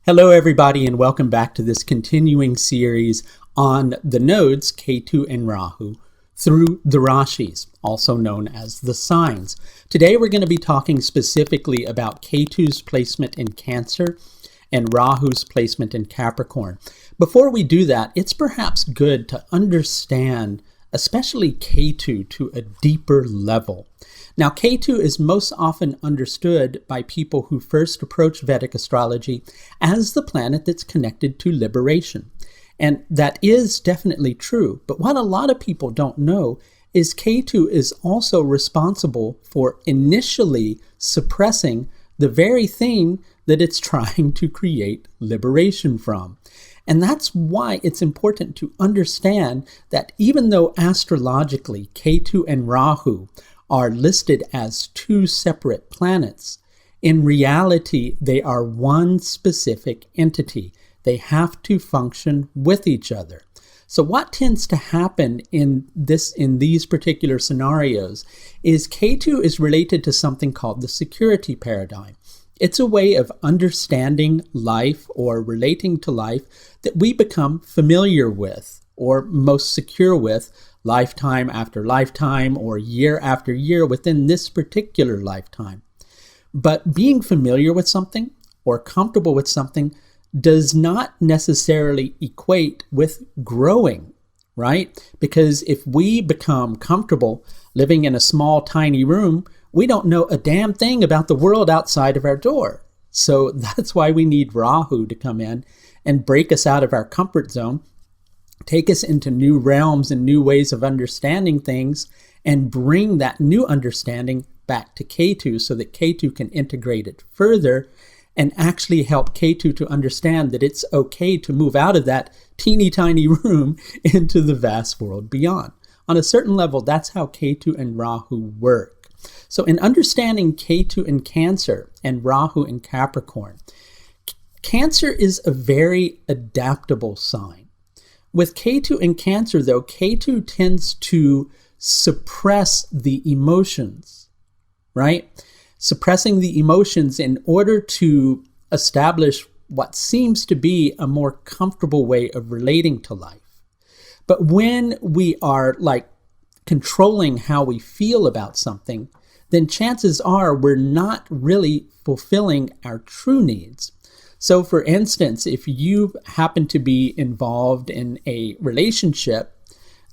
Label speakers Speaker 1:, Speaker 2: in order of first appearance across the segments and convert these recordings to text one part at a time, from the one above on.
Speaker 1: Hello everybody, and welcome back to this continuing series on the nodes Ketu and Rahu through the Rasis, also known as the signs. Today we're going to be talking specifically about Ketu's placement in Cancer and Rahu's placement in Capricorn. Before we do that, it's perhaps good to understand especially Ketu to a deeper level. Now, Ketu is most often understood by people who first approach Vedic astrology as the planet that's connected to liberation. And that is definitely true. But what a lot of people don't know is Ketu is also responsible for initially suppressing the very thing that it's trying to create liberation from. And that's why it's important to understand that even though astrologically Ketu and Rahu are listed as two separate planets, in reality they are one specific entity. They have to function with each other. So what tends to happen in these particular scenarios is Ketu is related to something called the security paradigm. It's a way of understanding life or relating to life that we become familiar with or most secure with lifetime after lifetime or year after year within this particular lifetime. But being familiar with something or comfortable with something does not necessarily equate with growing, right? Because if we become comfortable living in a small, tiny room, we don't know a damn thing about the world outside of our door. So that's why we need Rahu to come in and break us out of our comfort zone, take us into new realms and new ways of understanding things, and bring that new understanding back to Ketu so that Ketu can integrate it further and actually help Ketu to understand that it's okay to move out of that teeny tiny room into the vast world beyond. On a certain level, that's how Ketu and Rahu work. So in understanding Ketu in Cancer and Rahu in Capricorn, Cancer is a very adaptable sign. With Ketu in Cancer, though, Ketu tends to suppress the emotions, right? Suppressing the emotions in order to establish what seems to be a more comfortable way of relating to life. But when we are controlling how we feel about something, then chances are we're not really fulfilling our true needs. So for instance, if you happen to be involved in a relationship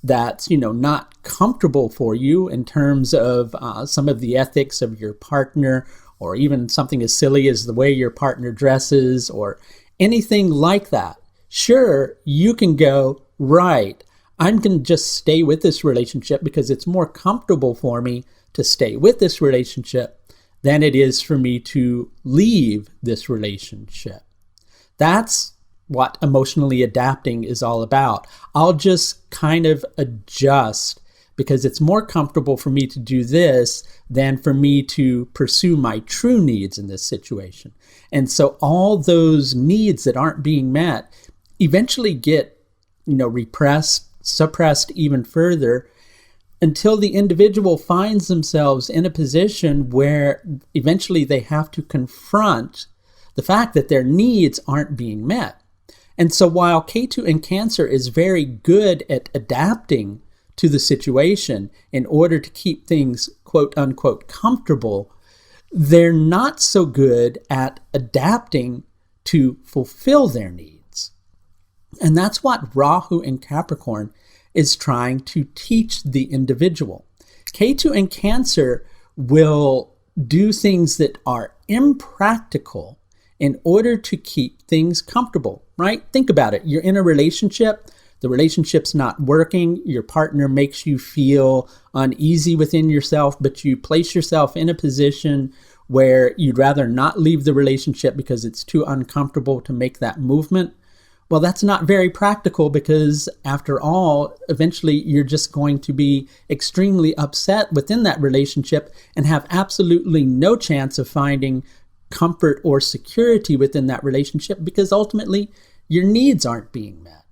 Speaker 1: that's, not comfortable for you in terms of some of the ethics of your partner, or even something as silly as the way your partner dresses or anything like that, sure, you can go, right, I'm going to just stay with this relationship because it's more comfortable for me to stay with this relationship than it is for me to leave this relationship. That's what emotionally adapting is all about. I'll just kind of adjust because it's more comfortable for me to do this than for me to pursue my true needs in this situation. And so all those needs that aren't being met eventually get, repressed, suppressed even further, until the individual finds themselves in a position where eventually they have to confront the fact that their needs aren't being met. And so while Ketu in Cancer is very good at adapting to the situation in order to keep things quote unquote comfortable, they're not so good at adapting to fulfill their needs. And that's what Rahu in Capricorn is trying to teach the individual. Ketu in Cancer will do things that are impractical in order to keep things comfortable, right? Think about it. You're in a relationship, the relationship's not working, your partner makes you feel uneasy within yourself, but you place yourself in a position where you'd rather not leave the relationship because it's too uncomfortable to make that movement. Well, that's not very practical because, after all, eventually you're just going to be extremely upset within that relationship and have absolutely no chance of finding comfort or security within that relationship because ultimately your needs aren't being met.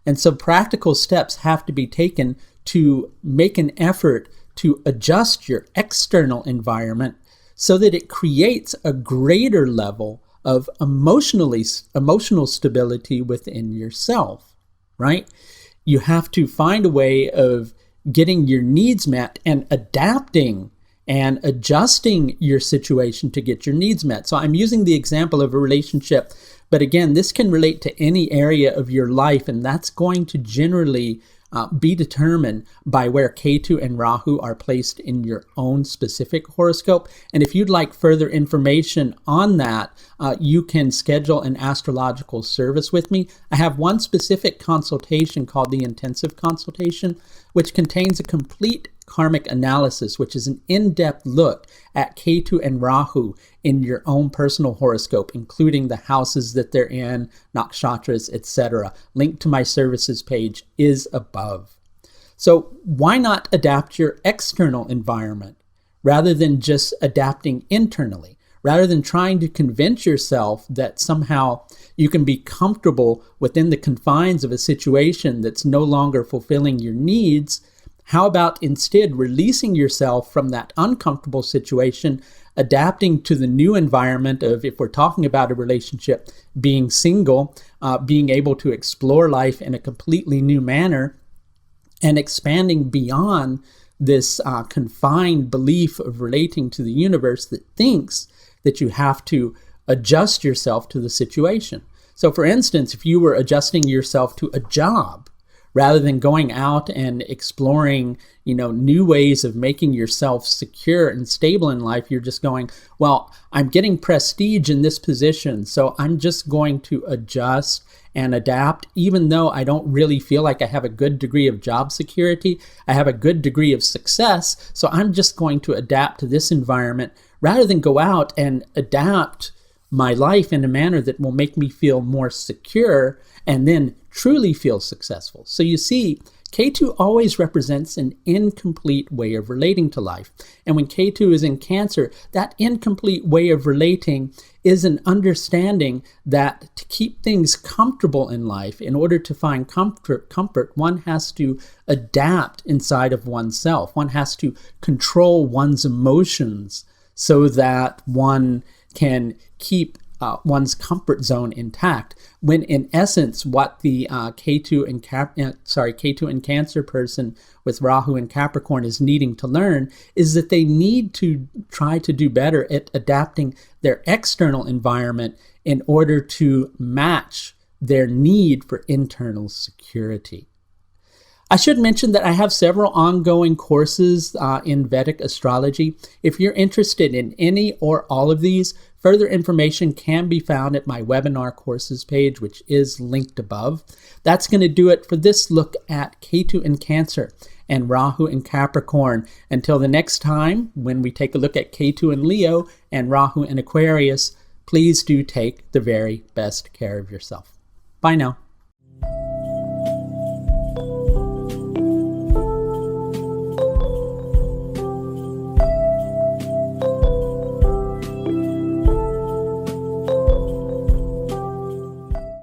Speaker 1: And so practical steps have to be taken to make an effort to adjust your external environment so that it creates a greater level of emotional stability within yourself, right? You have to find a way of getting your needs met and adapting and adjusting your situation to get your needs met. So I'm using the example of a relationship, but again, this can relate to any area of your life, and that's going to generally be determined by where Ketu and Rahu are placed in your own specific horoscope. And if you'd like further information on that, you can schedule an astrological service with me. I have one specific consultation called the intensive consultation, which contains a complete karmic analysis, which is an in-depth look at Ketu and Rahu in your own personal horoscope, including the houses that they're in, nakshatras, etc. Link to my services page is above. So why not adapt your external environment rather than just adapting internally? Rather than trying to convince yourself that somehow you can be comfortable within the confines of a situation that's no longer fulfilling your needs, how about instead releasing yourself from that uncomfortable situation, adapting to the new environment of, if we're talking about a relationship, being single, being able to explore life in a completely new manner, and expanding beyond this confined belief of relating to the universe that thinks that you have to adjust yourself to the situation. So for instance, if you were adjusting yourself to a job, rather than going out and exploring, new ways of making yourself secure and stable in life, you're just going, well, I'm getting prestige in this position, so I'm just going to adjust and adapt, even though I don't really feel like I have a good degree of job security, I have a good degree of success, so I'm just going to adapt to this environment rather than go out and adapt my life in a manner that will make me feel more secure and then truly feel successful. So you see, Ketu always represents an incomplete way of relating to life. And when Ketu is in Cancer, that incomplete way of relating is an understanding that to keep things comfortable in life, in order to find comfort, one has to adapt inside of oneself. One has to control one's emotions so that one can keep one's comfort zone intact, when in essence what the Ketu and Cancer person with Rahu and Capricorn is needing to learn is that they need to try to do better at adapting their external environment in order to match their need for internal security. I should mention that I have several ongoing courses in Vedic astrology. If you're interested in any or all of these, further information can be found at my webinar courses page, which is linked above. That's going to do it for this look at Ketu and Cancer and Rahu and Capricorn. Until the next time, when we take a look at Ketu and Leo and Rahu and Aquarius, please do take the very best care of yourself. Bye now.